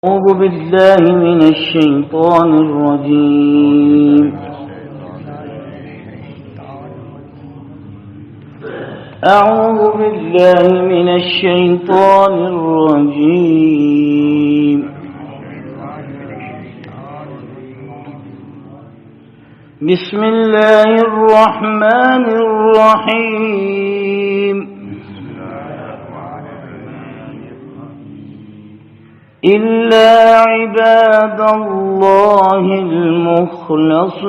أعوذ بالله من الشيطان الرجيم. أعوذ بالله من الشيطان الرجيم. بسم الله الرحمن الرحيم. إلا عباد الله المخلصين.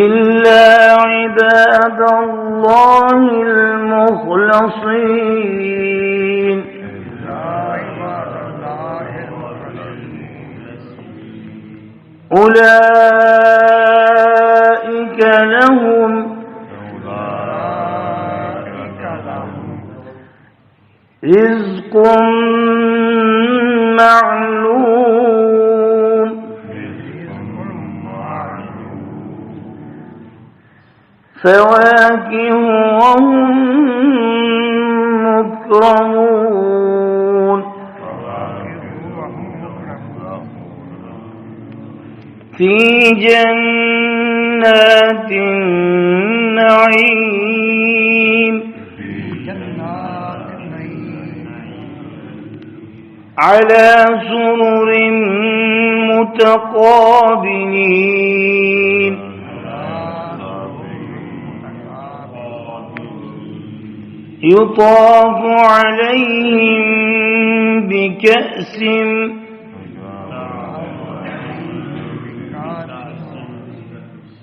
إلا عباد الله المخلصين. أولئك لهم رزق معلوم. فواكه وهم مكرمون في جنات النعيم على سرر متقابلين يطاف عليهم بكأس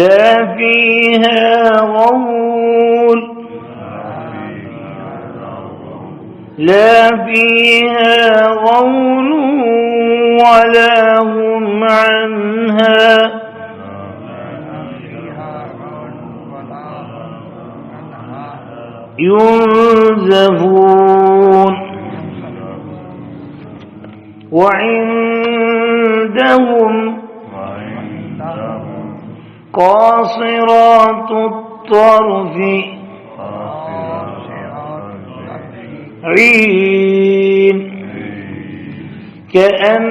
لا فيها غول لا فيها غول ولا هم عنها ينزفون وعندهم قاصرات الطرف عين كأنهن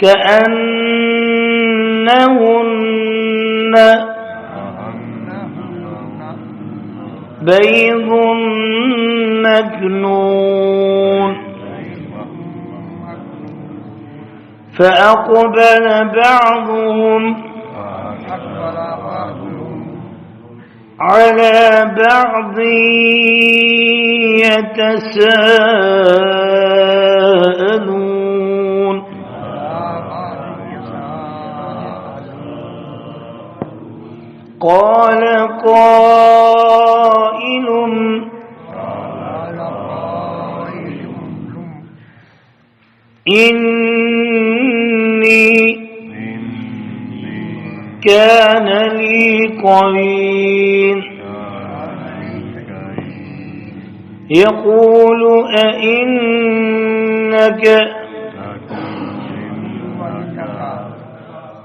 كأنهن بيض مكنون فأقبل بعضهم على بعض يتساءلون قال قائل إني كان لي قرين يقول أئنك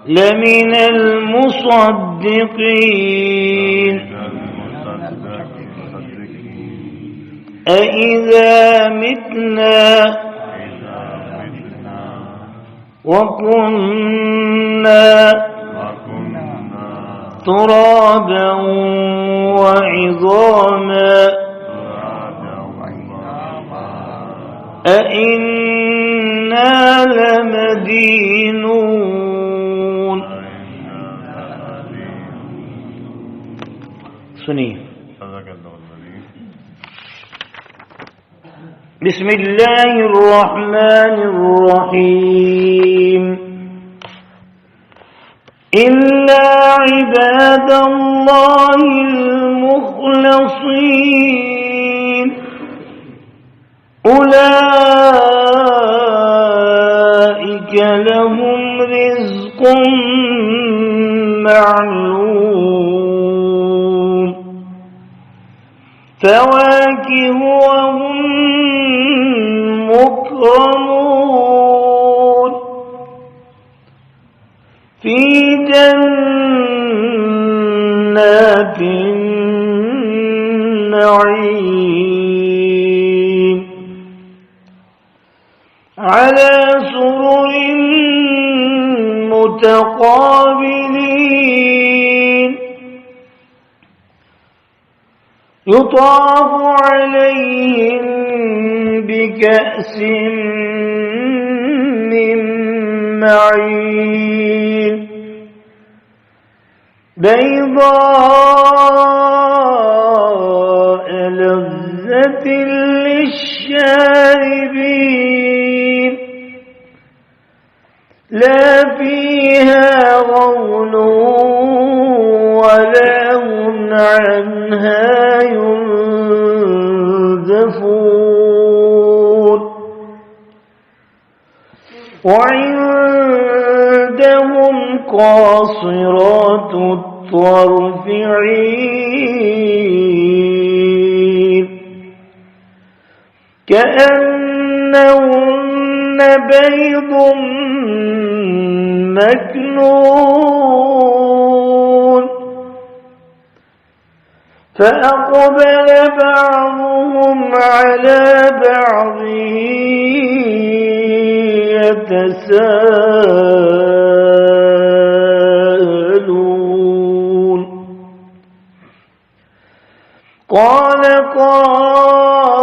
لمن المصدقين أإذا متنا وكنا ترابا وعظاما أإنا لمدينون سنیے. بسم اللہ الرحمن الرحیم. إلا عباد الله المخلصين أولئك لهم رزق معلوم فواكه وهم مكرمون في جنات النعيم على سرر متقابلين يطاف عليهم بكأس من معين بيضاء لذة للشاربين لا فيها غول ولا هم عنها ينزفون وعندهم قاصرات الطرف عين كأنهن بيض مكنون فأقبل بعضهم على بعض يتساءلون قال قائل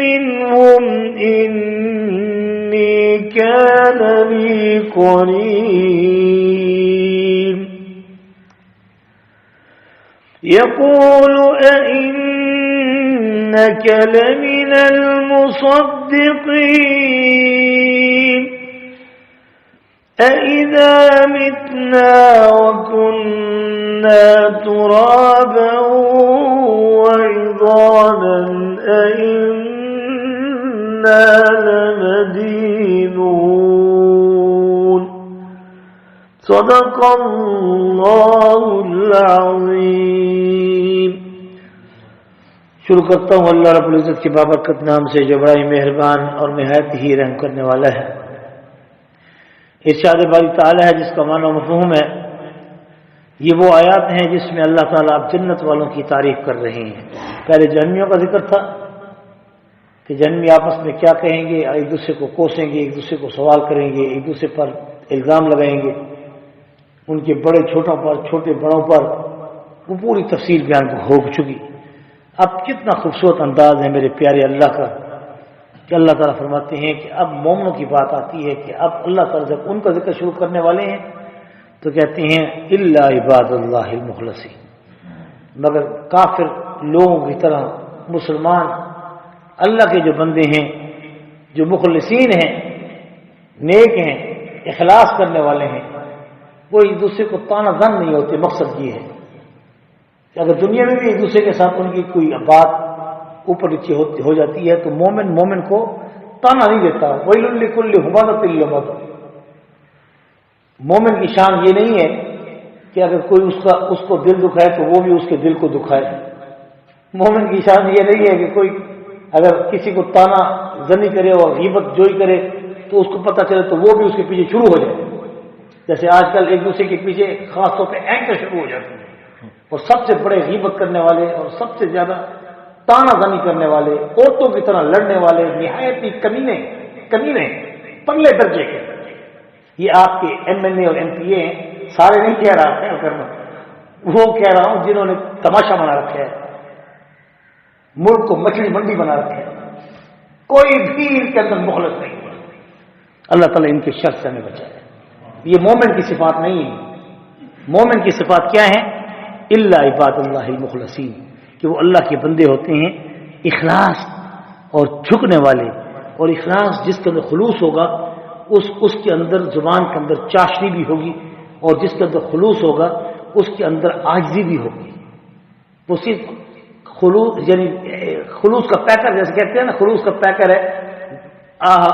منهم إني كان لي قرين يقول أئنك لمن المصدقين أإذا متنا وكنا ترابا وعظاما أئنا لمدينون صدق اللہ العظیم. شروع کرتا ہوں اللہ رب العزت کے بابرکت نام سے جو بڑا ہی مہربان اور نہایت ہی رحم کرنے والا ہے. ارشاد باری تعالی ہے جس کا معنی و مفہوم ہے یہ وہ آیات ہیں جس میں اللہ تعالیٰ اب جنت والوں کی تعریف کر رہے ہیں. پہلے جہنمیوں کا ذکر تھا کہ جہنمی آپس میں کیا کہیں گے، ایک دوسرے کو کوسیں گے، ایک دوسرے کو سوال کریں گے، ایک دوسرے پر الزام لگائیں گے، ان کے بڑے چھوٹوں پر، چھوٹے بڑوں پر وہ پوری تفصیل بیان ہو چکی. اب کتنا خوبصورت انداز ہے میرے پیارے اللہ کا کہ اللہ تعالیٰ فرماتے ہیں کہ اب مومنوں کی بات آتی ہے کہ اب اللہ تعالیٰ جب ان کا ذکر شروع کرنے والے ہیں تو کہتے ہیں الا عباد اللہ المخلصین، مگر کافر لوگوں کی طرح مسلمان اللہ کے جو بندے ہیں، جو مخلصین ہیں، نیک ہیں، اخلاص کرنے والے ہیں، وہ ایک دوسرے کو تانا زن نہیں ہوتے. مقصد یہ ہے کہ اگر دنیا میں بھی ایک دوسرے کے ساتھ ان کی کوئی بات اوپر نیچے ہو جاتی ہے تو مومن کو تانا نہیں دیتا. ویل لکل ہمزۃ لمزہ. مومن کی شان یہ نہیں ہے کہ اگر کوئی اس کو دل دکھائے تو وہ بھی اس کے دل کو دکھائے. مومن کی شان یہ نہیں ہے کہ کوئی اگر کسی کو تانا زنی کرے اور غیبت جوئی کرے تو اس کو پتہ چلے تو وہ بھی اس کے پیچھے شروع ہو جائے. جیسے آج کل ایک دوسرے کے پیچھے خاص طور پہ اینکر شروع ہو جاتے ہیں، اور سب سے بڑے غیبت کرنے والے اور سب سے زیادہ تانا زنی کرنے والے، عورتوں کی طرح لڑنے والے، نہایت ہی کمینے پرلے درجے کے. یہ آپ کے MLA اور MPA ہیں، سارے نہیں کہہ رہا ہے کرنا، وہ کہہ رہا ہوں جنہوں نے تماشا بنا رکھا ہے، ملک کو مچھلی منڈی بنا رکھا ہے. کوئی بھی ان کے اندر مخلص نہیں ہے. اللہ تعالیٰ ان کے شر سے ہمیں بچائے. یہ مومن کی صفات نہیں ہے. مومن کی صفات کیا ہیں؟ الا عباد اللہ المخلصین، کہ وہ اللہ کے بندے ہوتے ہیں اخلاص اور جھکنے والے. اور اخلاص جس کے اندر خلوص ہوگا اس کے اندر زبان کے اندر چاشنی بھی ہوگی، اور جس کے اندر خلوص ہوگا اس کے اندر عاجزی بھی ہوگی. وہ صرف خلوص یعنی خلوص کا پیکر جیسے کہتے ہیں نا، خلوص کا پیکر ہے،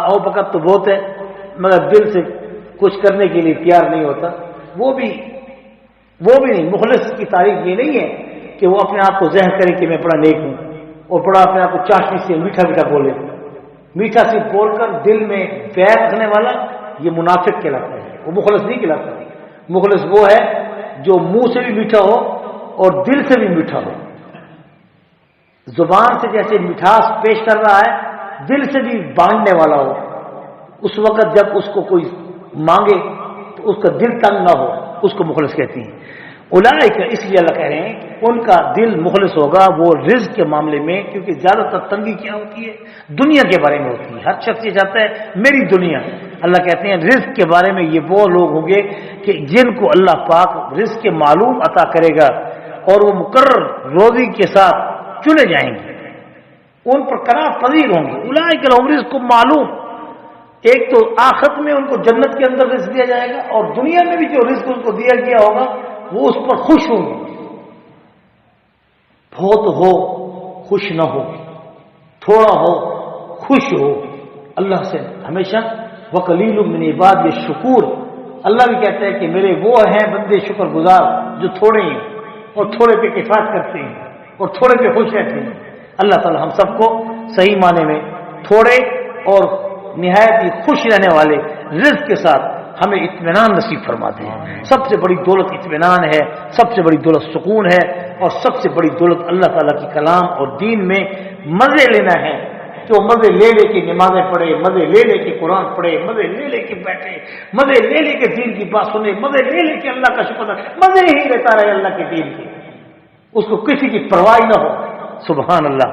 او فقط تو بہت ہے مگر دل سے کچھ کرنے کے لیے تیار نہیں ہوتا، وہ بھی نہیں. مخلص کی تعریف یہ نہیں ہے کہ وہ اپنے آپ کو ظاہر کرے کہ میں بڑا نیک ہوں، اور بڑا اپنے آپ کو چاشنی سے میٹھا میٹھا بولے. میٹھا سے بول کر دل میں ویر رکھنے والا یہ منافق کہلاتا ہے، وہ مخلص نہیں کہلاتا. مخلص وہ ہے جو منہ سے بھی میٹھا ہو اور دل سے بھی میٹھا ہو. زبان سے جیسے مٹھاس پیش کر رہا ہے، دل سے بھی بانٹنے والا ہو. اس وقت جب اس کو کوئی مانگے تو اس کا دل تنگ نہ ہو، اس کو مخلص کہتی ہیں. اولئک، اس لیے اللہ کہہ رہے ہیں ان کا دل مخلص ہوگا وہ رزق کے معاملے میں، کیونکہ زیادہ تر تنگی کیا ہوتی ہے؟ دنیا کے بارے میں ہوتی ہے. ہر شخص یہ چاہتا ہے میری دنیا. اللہ کہتے ہیں رزق کے بارے میں یہ وہ لوگ ہوں گے کہ جن کو اللہ پاک رزق کے معلوم عطا کرے گا اور وہ مقرر روزی کے ساتھ چنے جائیں گے، ان پر قناعت پذیر ہوں گے. اولئک لہم رزق معلوم. ایک تو آخرت میں ان کو جنت کے اندر رزق دیا جائے گا، اور دنیا میں بھی جو رزق ان کو دیا گیا ہوگا وہ اس پر خوش ہوں گے. بہت ہو خوش نہ ہو، تھوڑا ہو خوش ہو. اللہ سے ہمیشہ وقلیل من عبادی الشکور. اللہ بھی کہتا ہے کہ میرے وہ ہیں بندے شکر گزار جو تھوڑے ہیں اور تھوڑے پہ کفایت کرتے ہیں اور تھوڑے پہ خوش رہتے ہیں. اللہ تعالی ہم سب کو صحیح معنی میں تھوڑے اور نہایت ہی خوش رہنے والے رزق کے ساتھ ہمیں اطمینان نصیب فرماتے ہیں. سب سے بڑی دولت اطمینان ہے، سب سے بڑی دولت سکون ہے، اور سب سے بڑی دولت اللہ تعالیٰ کی کلام اور دین میں مزے لینا ہے. جو مزے لے لے کے نمازیں پڑھے، مزے لے لے کے قرآن پڑھے، مزے لے لے کے بیٹھے، مزے لے لے کے دین کی بات سنے، مزے لے لے کے اللہ کا شکر ادا، مزے ہی لیتا رہے اللہ کے دین کے، اس کو کسی کی پرواہ نہ ہو. سبحان اللہ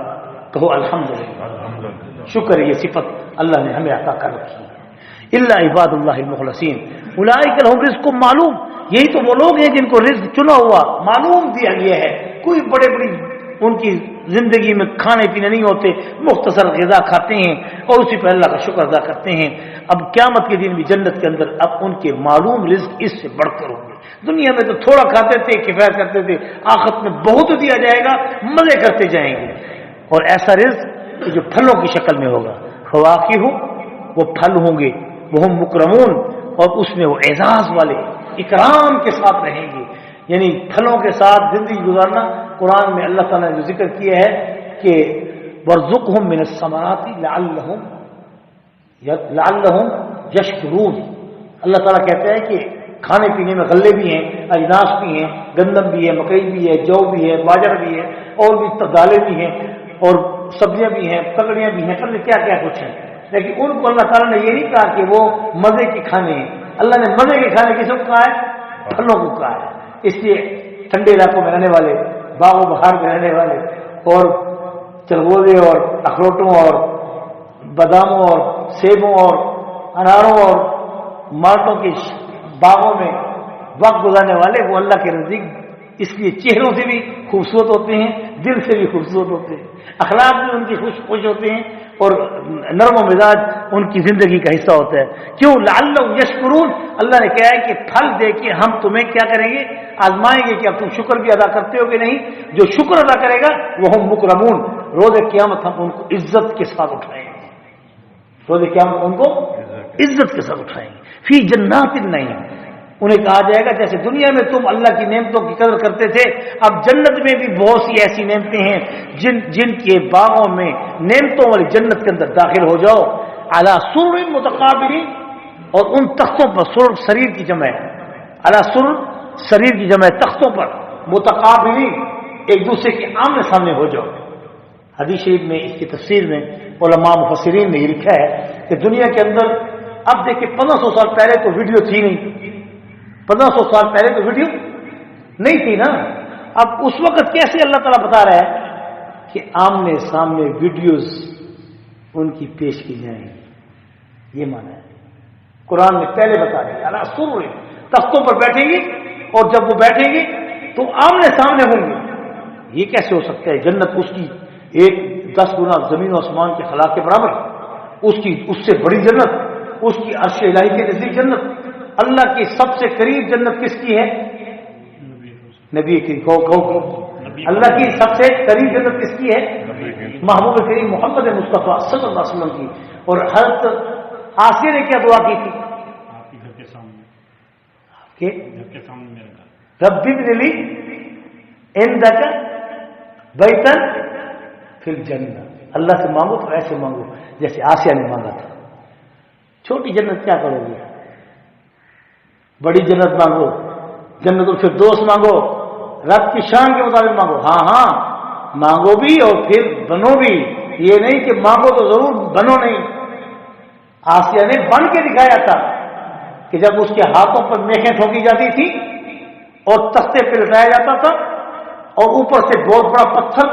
کہو الحمدللہ. شکر ہے یہ صفت اللہ نے ہمیں عطا کر رکھی ہے. الا عباد اللہ المخلصین اولئک لہم رزق معلوم. یہی تو وہ لوگ ہیں جن کو رزق چنا ہوا معلوم دیا گیا ہے. کوئی بڑے بڑی ان کی زندگی میں کھانے پینے نہیں ہوتے، مختصر غذا کھاتے ہیں اور اسی پہ اللہ کا شکر ادا کرتے ہیں. اب قیامت کے دن بھی جنت کے اندر اب ان کے معلوم رزق اس سے بڑھ کر ہوں گے. دنیا میں تو تھوڑا کھاتے تھے، کفایت کرتے تھے، آخرت میں بہت دیا جائے گا، مزے کرتے جائیں گے. اور ایسا رزق جو پھلوں کی شکل میں ہوگا. فواکہ ہو، وہ پھل ہوں گے، وہ مکرمون، اور اس میں وہ اعزاز والے اکرام کے ساتھ رہیں گے. یعنی پھلوں کے ساتھ زندگی گزارنا. قرآن میں اللہ تعالیٰ نے جو ذکر کیا ہے کہ وَارْزُقْهُم مِّنَ الثَّمَرَاتِ لَعَلَّهُمْ يَشْكُرُونَ. اللہ تعالیٰ کہتا ہے کہ کھانے پینے میں غلے بھی ہیں، اجناس بھی ہیں، گندم بھی ہے، مکئی بھی ہے، جو بھی ہے، باجرہ بھی ہے، اور بھی دالیں بھی ہیں، اور سبزیاں بھی ہیں، ککڑیاں بھی ہیں، کیا کیا کچھ ہیں. لیکن ان کو اللہ تعالیٰ نے یہ نہیں کہا کہ وہ مزے کے کھانے ہیں. اللہ نے مزے کے کھانے کس کو کہا ہے؟ پھلوں کو کہا ہے. اس لیے ٹھنڈے علاقوں میں رہنے والے، باغ و بہار میں رہنے والے، اور چرگوزے اور اخروٹوں اور باداموں اور سیبوں اور اناروں اور مالٹوں کے باغوں میں وقت گزارنے والے، وہ اللہ کے نزدیک اس لیے چہروں سے بھی خوبصورت ہوتے ہیں، دل سے بھی خوبصورت ہوتے ہیں، اخلاق بھی ان کی خوش ہوتے ہیں، اور نرم و مزاج ان کی زندگی کا حصہ ہوتا ہے. کیوں؟ لعلہم یشکرون. اللہ نے کہا ہے کہ پھل دے کے ہم تمہیں کیا کریں گے؟ آزمائیں گے کہ اب تم شکر بھی ادا کرتے ہو کہ نہیں. جو شکر ادا کرے گا وہ ہم مکرمون. روز قیامت ہم ان کو عزت کے ساتھ اٹھائیں گے. روز قیامت ان کو عزت کے ساتھ اٹھائیں گے. فی جنات النعیم. انہیں کہا جائے گا جیسے دنیا میں تم اللہ کی نعمتوں کی قدر کرتے تھے، اب جنت میں بھی بہت سی ایسی نعمتیں ہیں جن کے باغوں میں نعمتوں والی جنت کے اندر داخل ہو جاؤ. علی سرر متقابلین. اور ان تختوں پر، سرر سریر کی جمع ہے، علی سرر سریر کی جمع ہے، تختوں پر متقابلین، ایک دوسرے کے آمنے سامنے ہو جاؤ. حدیث شریف میں اس کی تفسیر میں علماء مفسرین نے یہ لکھا ہے کہ دنیا کے اندر اب دیکھیں 1500 سال پہلے تو ویڈیو تھی نہیں، 1500 سال پہلے تو ویڈیو نہیں تھی نا. اب اس وقت کیسے اللہ تعالیٰ بتا رہا ہے کہ آمنے سامنے ویڈیوز ان کی پیش کی جائیں گی. یہ معنی ہے. قرآن نے پہلے بتا دیا اللہ سر تختوں پر بیٹھیں گی اور جب وہ بیٹھیں گی تو آمنے سامنے ہوں گے. یہ کیسے ہو سکتا ہے؟ جنت اس کی 10 گنا زمین و آسمان کے خلا کے برابر، اس سے بڑی جنت، اس کی عرش الہی کے نزدیک جنت. اللہ کی سب سے قریب جنت کس کی ہے؟ نبی کی. اللہ کی سب سے قریب جنت کس کی ہے؟ محبوب کریم محمد مصطفیٰ صلی اللہ علیہ وسلم کی. اور حضرت آسیہ نے کیا دعا کی تھی؟ آپ کے گھر کے سامنے، آپ کے گھر کے سامنے میرا گھر. رب ابن لی عندک بیتا فی الجنہ. اللہ سے مانگو تو ایسے مانگو جیسے آسیہ نے مانگا تھا. چھوٹی جنت کیا کرو گے؟ بڑی جنت مانگو، جنت الفردوس مانگو، رب کی شان کے مطابق مانگو. ہاں مانگو بھی اور پھر بنو بھی. یہ نہیں کہ مانگو تو ضرور بنو نہیں. آسیہ نے بن کے دکھایا تھا کہ جب اس کے ہاتھوں پر میخیں ٹھوکی جاتی تھی اور تختے پہ لٹایا جاتا تھا اور اوپر سے بہت بڑا پتھر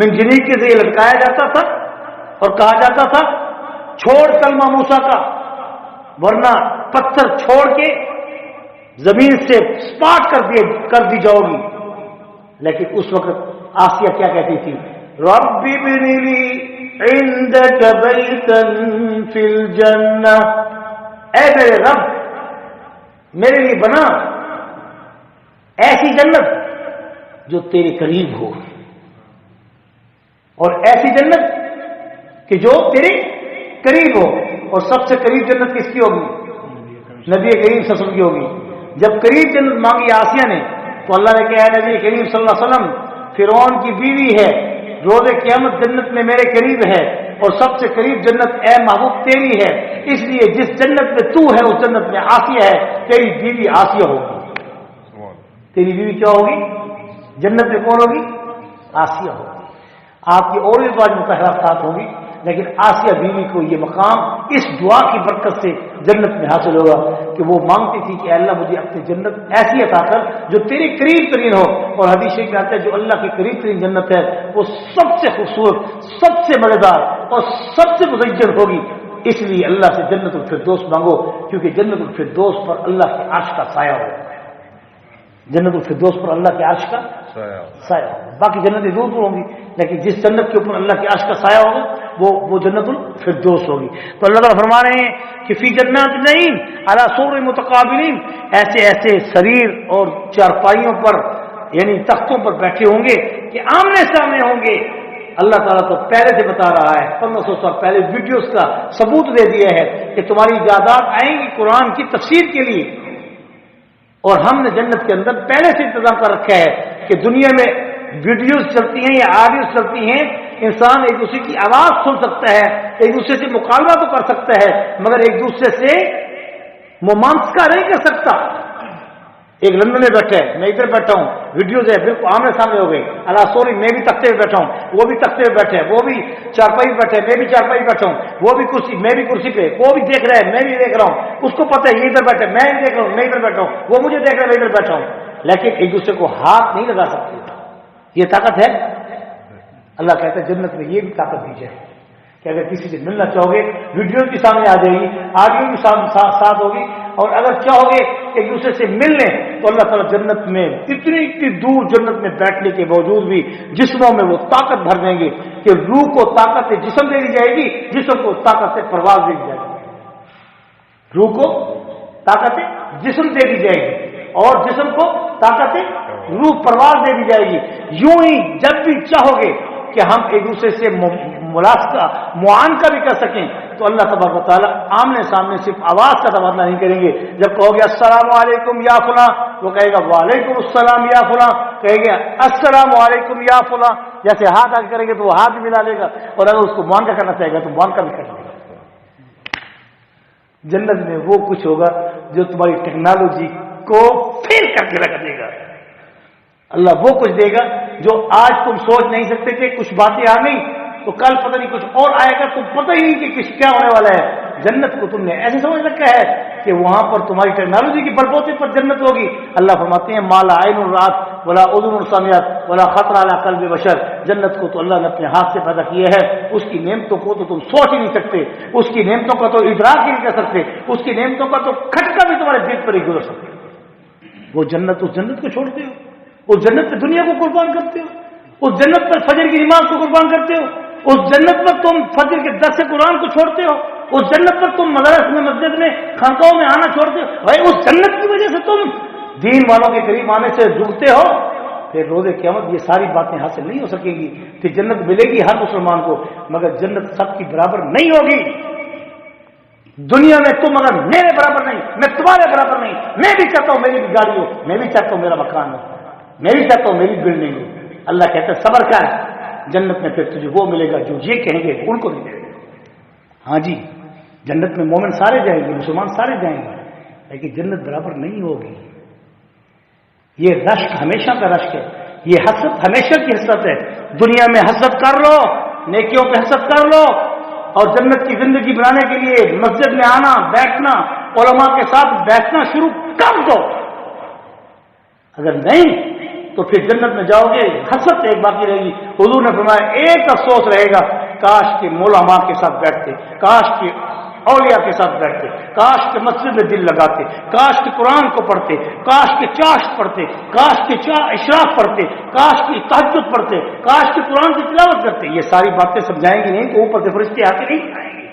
منجنیق کے ذریعے لٹکایا جاتا تھا اور کہا جاتا تھا چھوڑ کلمہ موسیٰ کا ورنہ پتھر چھوڑ کے زمین سے سپاٹ کر دی جاؤ گی. لیکن اس وقت آسیہ کیا کہتی تھی؟ رب ابن لی عندک بیتا فی الجنہ. اے میرے رب میرے لیے بنا ایسی جنت جو تیرے قریب ہو، اور ایسی جنت کہ جو تیرے قریب ہو. اور سب سے قریب جنت کس کی ہوگی؟ نبی کریم صلی اللہ علیہ وسلم کی ہوگی. جب قریب جنت مانگی آسیہ نے تو اللہ نے کہا نبی کریم صلی اللہ علیہ وسلم فرعون کی بیوی ہے، روز قیامت جنت میں میرے قریب ہے، اور سب سے قریب جنت اے محبوب تیری ہے. اس لیے جس جنت میں تو ہے اس جنت میں آسیہ ہے. تیری بیوی آسیہ ہوگی. تیری بیوی کیا ہوگی؟ جنت میں کون ہوگی؟ آسیہ ہوگی. آپ کی اور ازواج مطہرات ساتھ ہوں گی، لیکن آسیہ بیوی کو یہ مقام اس دعا کی برکت سے جنت میں حاصل ہوگا کہ وہ مانگتی تھی کہ اللہ مجھے اپنی جنت ایسی عطا کر جو تیرے قریب ترین ہو. اور حدیث شریف میں آتا ہے جو اللہ کی قریب ترین جنت ہے وہ سب سے خوبصورت، سب سے مزیدار اور سب سے مزین ہوگی. اس لیے اللہ سے جنت الفردوس مانگو کیونکہ جنت الفردوس پر اللہ کے عرش کا سایہ ہوگا. جنت الفردوس پر اللہ کے عرش کا سایہ ہوگا. باقی جنتیں دور دور ہوں گی لیکن جس جنت کے اوپر اللہ کے عرش کا سایہ ہوگا وہ جنت الفردوس ہوگی. تو اللہ تعالیٰ فرما رہے ہیں کہ فی جنات نہیں علی سرر متقابلین، ایسے ایسے سریر اور چارپائیوں پر یعنی تختوں پر بیٹھے ہوں گے کہ آمنے سامنے ہوں گے. اللہ تعالیٰ تو پہلے سے بتا رہا ہے، 1500 سال پہلے ویڈیوز کا ثبوت دے دیا ہے کہ تمہاری جائیداد آئیں گی قرآن کی تفسیر کے لیے. اور ہم نے جنت کے اندر پہلے سے انتظام کر رکھا ہے کہ دنیا میں ویڈیوز چلتی ہیں یا آڈیوز چلتی ہیں، انسان ایک دوسرے کی آواز سن سکتا ہے، ایک دوسرے سے مکالمہ تو کر سکتا ہے مگر ایک دوسرے سے ممانسکا نہیں کر سکتا. ایک لندن میں بیٹھا ہے، میں ادھر بیٹھا ہوں، ویڈیوز ہے بالکل آمنے سامنے ہو گئی. اللہ سوری میں بھی تختے پہ بیٹھا ہوں، وہ بھی تختے پہ بیٹھے ہیں، وہ بھی چارپائی پہ بیٹھے ہیں، میں بھی چارپائی پہ بیٹھا ہوں، وہ بھی کرسی میں بھی کرسی پہ، وہ بھی دیکھ رہا ہے میں بھی دیکھ رہا ہوں، اس کو پتہ ہے یہ ادھر بیٹھا ہے میں بھی دیکھ رہا ہوں، میں ادھر بیٹھا ہوں، وہ مجھے دیکھ رہا ہے میں ادھر بیٹھا ہوں، لیکن ایک دوسرے کو ہاتھ نہیں لگا سکتے. یہ طاقت ہے. اللہ کہتا ہے جنت میں یہ بھی طاقت دی جائے کہ اگر کسی سے ملنا چاہو گے ویڈیو بھی سامنے آ جائے گی، آڈیو بھی ساتھ ہوگی، اور اگر چاہو گے ایک دوسرے سے مل لیں تو اللہ تعالیٰ جنت میں اتنی دور جنت میں بیٹھنے کے باوجود بھی جسموں میں وہ طاقت بھر دیں گے کہ روح کو طاقت سے جسم دے دی جائے گی، جسم کو طاقت سے پرواز دے دی جائے گی. روح کو طاقت سے جسم دے دی جائے گی اور جسم کو طاقت سے روح پرواز دے دی جائے گی. یوں ہی جب بھی چاہو گے کہ ہم ایک دوسرے سے معانقہ بھی کر سکیں تو اللہ تبارک و تعالیٰ آمنے سامنے صرف آواز کا تبادلہ نہیں کریں گے. جب کہو گے السلام علیکم یا فلاں، وہ کہے گا وعلیکم السلام یا فلاں، کہے گا السلام علیکم یا فلاں. جیسے ہاتھ آگے کریں گے تو وہ ہاتھ بھی ملا لے گا، اور اگر اس کو معانقہ کرنا چاہے گا تو معانقہ بھی کر لے گا. جنت میں وہ کچھ ہوگا جو تمہاری ٹیکنالوجی کو فیل کر کے رکھ دے گا. اللہ وہ کچھ دے گا جو آج تم سوچ نہیں سکتے کہ کچھ باتیں آ گئی تو کل پتہ نہیں کچھ اور آئے گا، تم پتہ ہی نہیں کہ کچھ کیا ہونے والا ہے. جنت کو تم نے ایسے سمجھ رکھا ہے کہ وہاں پر تمہاری ٹیکنالوجی کی بلبوتے پر جنت ہوگی. اللہ فرماتے ہیں مالا عین رات ولا اذن سمعت ولا خطر علی قلب بشر. جنت کو تو اللہ نے اپنے ہاتھ سے پیدا کیا ہے، اس کی نعمتوں کو تو تم سوچ ہی نہیں سکتے، اس کی نعمتوں کا تو ادراک ہی نہیں کر سکتے، اس کی نعمتوں کا تو کھٹکا بھی تمہارے دل پر ہی گزر سکتے. وہ جنت، اس جنت کو چھوڑتے ہو، اس جنت پہ دنیا کو قربان کرتے ہو، اس جنت پر فجر کی نماز کو قربان کرتے ہو، اس جنت پر تم فجر کے درس قرآن کو چھوڑتے ہو، اس جنت پر تم مدارس میں مسجد میں خانقاہوں میں آنا چھوڑتے ہو. بھائی اس جنت کی وجہ سے تم دین والوں کے قریب آنے سے رکتے ہو. پھر روز قیامت یہ ساری باتیں حاصل نہیں ہو سکیں گی. پھر جنت ملے گی ہر مسلمان کو، مگر جنت سب کی برابر نہیں ہوگی. دنیا میں تم اگر میرے برابر نہیں، میں تمہارے برابر نہیں، میں بھی چاہتا ہوں میری بھی گاڑی ہو، میں بھی چاہتا ہوں میرا مکان ہو، میں بھی چاہتا ہوں میری بلڈنگ ہو. اللہ کہتا ہے صبر کر، جنت میں پھر تجھے وہ ملے گا جو یہ کہیں گے ان کو ملے گا. ہاں جی، جنت میں مومن سارے جائیں گے، مسلمان سارے جائیں گے، لیکن جنت برابر نہیں ہوگی. یہ رشک ہمیشہ کا رشک ہے، یہ حسرت ہمیشہ کی حسرت ہے. دنیا میں حسرت کر لو، نیکیوں پہ حسرت کر لو، اور جنت کی زندگی بنانے کے لیے مسجد میں آنا، بیٹھنا، علماء کے ساتھ بیٹھنا شروع کر دو. اگر نہیں تو پھر جنت میں جاؤ گے، حسرت ایک باقی رہے گی. حضور نے فرمایا ایک افسوس رہے گا، کاش کے علماء کے ساتھ بیٹھتے، کاش کے اولیاء کے ساتھ بیٹھتے، کاش کے مسجد میں دل لگاتے، کاش کے قرآن کو پڑھتے، کاش کے چاشت پڑھتے، کاش کے اشراق پڑھتے، کاش کی تہجد پڑھتے، کاش کے قرآن کی تلاوت کرتے. یہ ساری باتیں سمجھائیں گی نہیں تو اوپر سے فرشتے آ کے نہیں آئیں گے،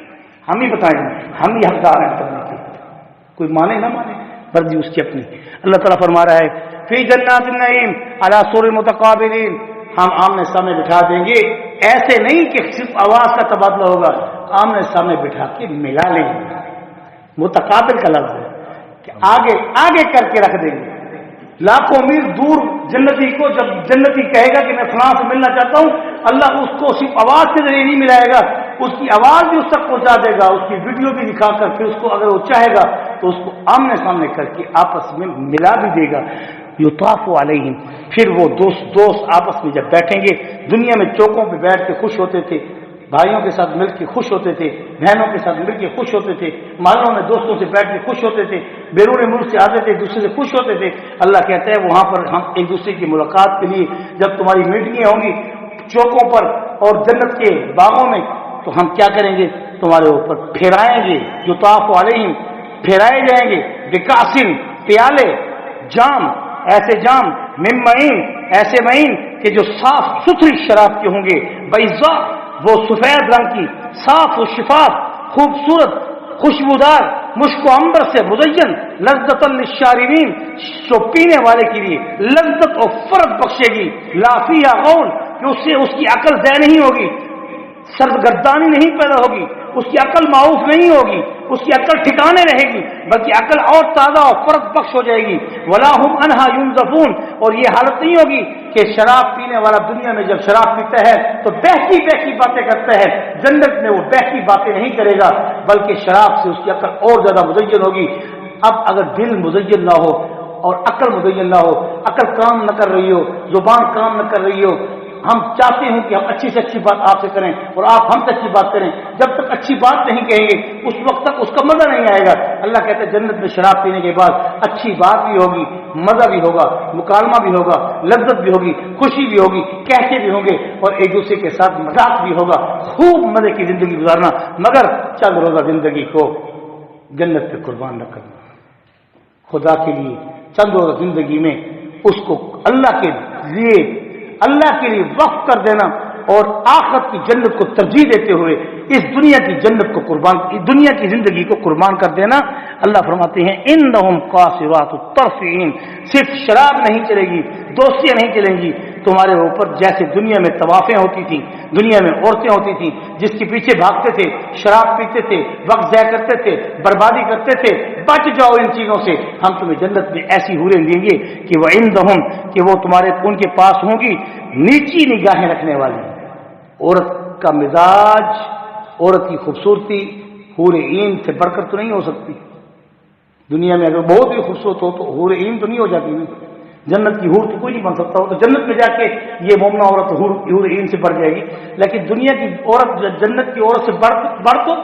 ہم ہی بتائیں گے، ہم ہی حقدار ہیں کرنے کے. کوئی مانے نہ مانے، مرضی اس کی اپنی. اللہ تعالیٰ فرما رہا ہے فی جنات النعیم علی سرر متقابلین، ہم آمنے سامنے بٹھا دیں گے. ایسے نہیں کہ صرف آواز کا تبادلہ ہوگا، آمنے سامنے بٹھا کے ملا لیں گے. متقابل کا لفظ ہے کہ آگے آگے کر کے رکھ دیں گے. لاکھوں میل دور جنتی کو جب جنتی کہے گا کہ میں فلاں سے ملنا چاہتا ہوں، اللہ اس کو صرف آواز کے ذریعے نہیں ملائے گا، اس کی آواز بھی اس تک پہنچا دے گا، اس کی ویڈیو بھی دکھا کر پھر اس کو اگر وہ چاہے گا تو اس کو آمنے سامنے کر کے آپس میں ملا بھی دے گا. یطاف علیہم، پھر وہ دوست آپس میں جب بیٹھیں گے، دنیا میں چوکوں پہ بیٹھ کے خوش ہوتے تھے، بھائیوں کے ساتھ مل کے خوش ہوتے تھے، بہنوں کے ساتھ مل کے خوش ہوتے تھے، محلوں میں دوستوں سے بیٹھ کے خوش ہوتے تھے، بیرون ملک سے آتے تھے دوسرے سے خوش ہوتے تھے. اللہ کہتا ہے وہاں پر ہم ایک دوسرے کی ملاقات کے لیے جب تمہاری میٹنگیں ہوں گی چوکوں پر اور جنت کے باغوں میں، تو ہم کیا کریں گے؟ تمہارے اوپر پھیرائیں گے. یطاف علیہم، پھیرائے جائیں گے، بکاسن، پیالے، جام، ایسے جام، من معین، ایسے معین کہ جو صاف ستھری شراب کے ہوں گے، بیضاء، وہ سفید رنگ کی، صاف و شفاف، خوبصورت، خوشبودار، مشک و عنبر سے مزین، لذت للشاربین، جو پینے والے کے لیے لذت اور فرد بخشے گی. لا فیہا غول، کہ اس سے اس کی عقل ضائع نہیں ہوگی، سرگردانی نہیں پیدا ہوگی، اس کی عقل معاف نہیں ہوگی، اس کی عقل ٹھکانے رہے گی، بلکہ عقل اور تازہ اور فرد بخش ہو جائے گی. ولا هم عنہا ينزفون، اور یہ حالت نہیں ہوگی کہ شراب پینے والا دنیا میں جب شراب پیتا ہے تو بہتی بہتی باتیں کرتا ہے. جنت میں وہ بہتی باتیں نہیں کرے گا، بلکہ شراب سے اس کی عقل اور زیادہ مزین ہوگی. اب اگر دل مزین نہ ہو اور عقل مزین نہ ہو، عقل کام نہ کر رہی ہو، زبان کام نہ کر رہی ہو، ہم چاہتے ہیں کہ ہم اچھی سے اچھی بات آپ سے کریں اور آپ ہم سے اچھی بات کریں، جب تک اچھی بات نہیں کہیں گے اس وقت تک اس کا مزہ نہیں آئے گا. اللہ کہتا ہے جنت میں شراب پینے کے بعد اچھی بات بھی ہوگی، مزہ بھی ہوگا، مکالمہ بھی ہوگا، لذت بھی ہوگی، خوشی بھی ہوگی، کہتے بھی ہوں گے اور ایک دوسرے کے ساتھ مذاق بھی ہوگا. خوب مزے کی زندگی گزارنا، مگر چند روزہ زندگی کو جنت پہ قربان نہ کرنا. خدا کے لیے چند روزہ زندگی میں اس کو اللہ کے لیے وقف کر دینا اور آخرت کی جنت کو ترجیح دیتے ہوئے اس دنیا کی جنت کو دنیا کی زندگی کو قربان کر دینا. اللہ فرماتے ہیں انہم قاصرات الطرف عین، صرف شراب نہیں چلے گی، دوستیاں نہیں چلیں گی تمہارے اوپر. جیسے دنیا میں طوافیں ہوتی تھیں، دنیا میں عورتیں ہوتی تھیں جس کے پیچھے بھاگتے تھے، شراب پیتے تھے، وقت ضائع کرتے تھے، بربادی کرتے تھے. بچ جاؤ ان چیزوں سے، ہم تمہیں جنت میں ایسی حوریں دیں گے کہ وہ عندہم، کہ وہ ان کے پاس ہوں گی نیچی نگاہیں رکھنے والی. عورت کا مزاج، عورت کی خوبصورتی حور عین سے بڑھ کر تو نہیں ہو سکتی. دنیا میں اگر بہت ہی خوبصورت ہو تو حور عین تو نہیں ہو جاتی. جنت کی حور تو کوئی نہیں بن سکتا ہو، تو جنت میں جا کے یہ مومنہ عورت حور عین سے بڑھ جائے گی. لیکن دنیا کی عورت جنت کی عورت سے بڑھ تو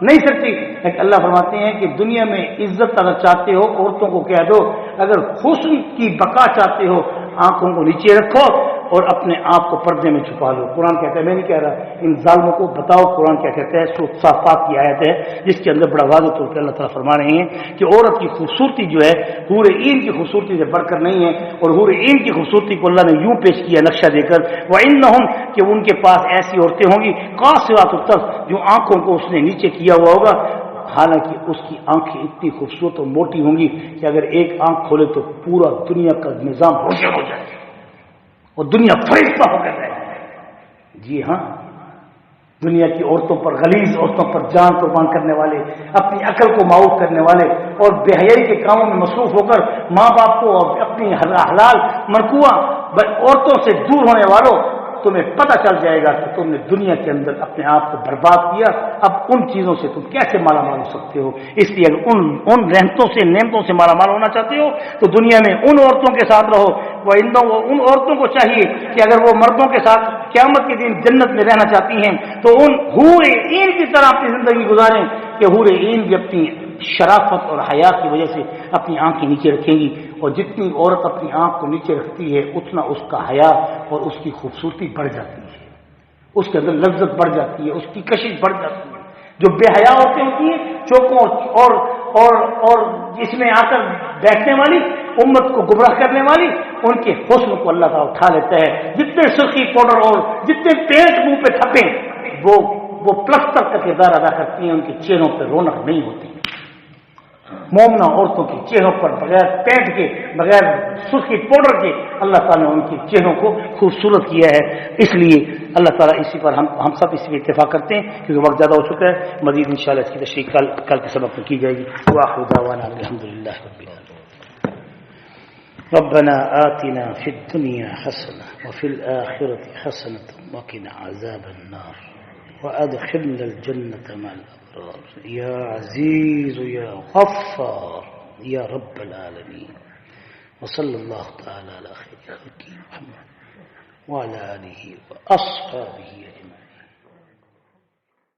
نہیں سکتی. لیکن اللہ فرماتے ہیں کہ دنیا میں عزت اگر چاہتے ہو عورتوں کو کہہ دو اگر حسن کی بقا چاہتے ہو آنکھوں کو نیچے رکھو اور اپنے آپ کو پردے میں چھپا لو. قرآن کہتا ہے, میں نہیں کہہ رہا, ان ظالموں کو بتاؤ قرآن کیا کہتا ہے. سورہ الصافات کی آیت ہے جس کے اندر بڑا واضح طور پہ اللہ تعالیٰ فرما رہے ہیں کہ عورت کی خوبصورتی جو ہے حور عین کی خوبصورتی سے بڑھ کر نہیں ہے. اور حور عین کی خوبصورتی کو اللہ نے یوں پیش کیا نقشہ دے کر, وَإِنَّهُمْ کہ ان کے پاس ایسی عورتیں ہوں گی قاصرات الطرف جو آنکھوں کو اس نے نیچے کیا ہوا ہوگا, حالانکہ اس کی آنکھیں اتنی خوبصورت اور موٹی ہوں گی کہ اگر ایک آنکھ کھولے تو پورا دنیا کا نظام روشن ہو جائے اور دنیا فرشتہ ہو کر رہے. جی ہاں, دنیا کی عورتوں پر, غلیظ عورتوں پر جان قربان کرنے والے, اپنی عقل کو معاف کرنے والے اور بے حیائی کے کاموں میں مصروف ہو کر ماں باپ کو اور اپنی حلال مرکوع عورتوں سے دور ہونے والوں, تمہیں پتہ چل جائے گا کہ تم نے دنیا کے اندر اپنے آپ کو برباد کیا. اب ان چیزوں سے تم کیسے مالا مال ہو سکتے ہو؟ اس لیے اگر ان رحمتوں سے نعمتوں سے مالا مال ہونا چاہتے ہو تو دنیا میں ان عورتوں کے ساتھ رہو. وہ ان عورتوں کو چاہیے کہ اگر وہ مردوں کے ساتھ قیامت کے دن جنت میں رہنا چاہتی ہیں تو ان حور عین کی طرح اپنی زندگی گزاریں کہ حور عین بھی اپنی شرافت اور حیا کی وجہ سے اپنی آنکھیں نیچے رکھیں گی. اور جتنی عورت اپنی آنکھ کو نیچے رکھتی ہے اتنا اس کا حیا اور اس کی خوبصورتی بڑھ جاتی ہے, اس کے اندر لذت بڑھ جاتی ہے, اس کی کشش بڑھ جاتی ہے. جو بے حیا عورتیں ہوتی ہیں چوکوں اور اس میں آ کر بیٹھنے والی, امت کو گمراہ کرنے والی, ان کے حسن کو اللہ تعالیٰ اٹھا لیتا ہے. جتنے سرخی پاؤڈر اور جتنے پینٹ منہ پہ تھپیں وہ پلستر کا کردار ادا کرتی ہیں, ان کے چہروں پہ رونق نہیں ہوتی. مومنہ عورتوں کے چہروں پر بغیر پینٹ کے بغیر سرخی پاؤڈر کے اللہ تعالیٰ نے ان کے چہروں کو خوبصورت کیا ہے. اس لیے اللہ تعالیٰ اسی پر ہم سب اس میں اتفاق کرتے ہیں کیونکہ وقت زیادہ ہو چکا ہے. مزید انشاءاللہ اس کی تشریح کل کے سبق میں کی جائے گی. وآخر دعوانا الحمدللہ رب العالمین. ربنا آتنا في الدنيا حسنة وفي الآخرة حسنة وقنا عذاب النار وأدخلنا الجنة مع الأبرار يا عزيز يا غفار يا رب العالمين. وصلى الله تعالى على خير خلقه محمد وعلى آله وأصحابه أجمعين.